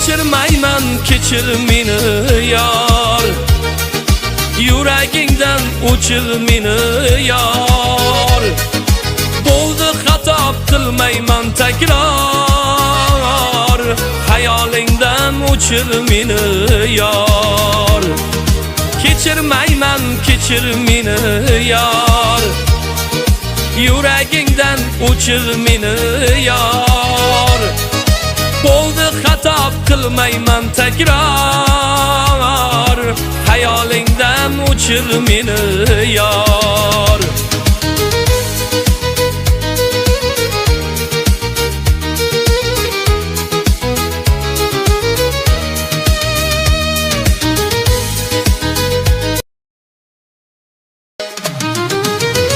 Kechirmayman, kechir meni yar, yuragingdan o'chir meni yar. Bo'ldi xato qilmayman takror, xayolingdan o'chir meni yar. Kechirmayman, kechir meni yar, yuragingdan o'chir meni yar. Bo'ldi xato qilmayman takror, xayolingdan o'chir meni yar.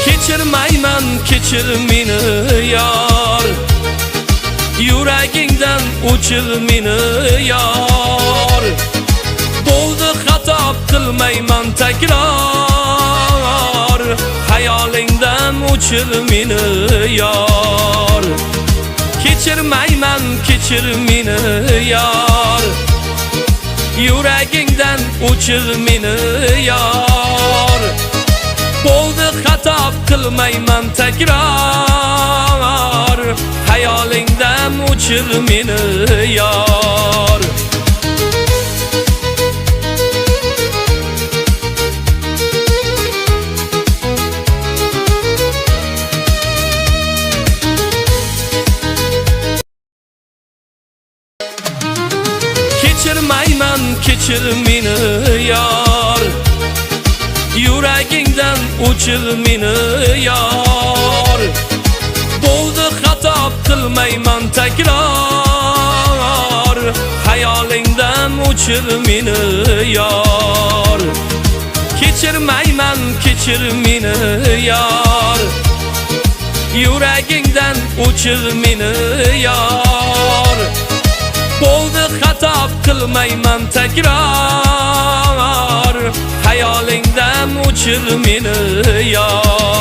Kechirmayman, kechir meni yar, yuragingdan o'chir meni yar. Bo'ldi xato qilmayman takror, xayolingdan o'chir meni yar. Kechirmayman, kechir meni yar, yuragingdan o'chir meni yar. Bo'ldi xato qilmayman takror, xayolingdan o'chir meni yar. Kechirmayman, kechir meni yar, yuragingdan o'chir meni yar. Bo'ldi xato qilmayman takror, xayolingdan o'chir meni yar. Kechirmayman, kechir meni yar, yuragingdan o'chir meni yar. Bo'ldi xato qilmayman takror, xayolingdan o'chir meni yar.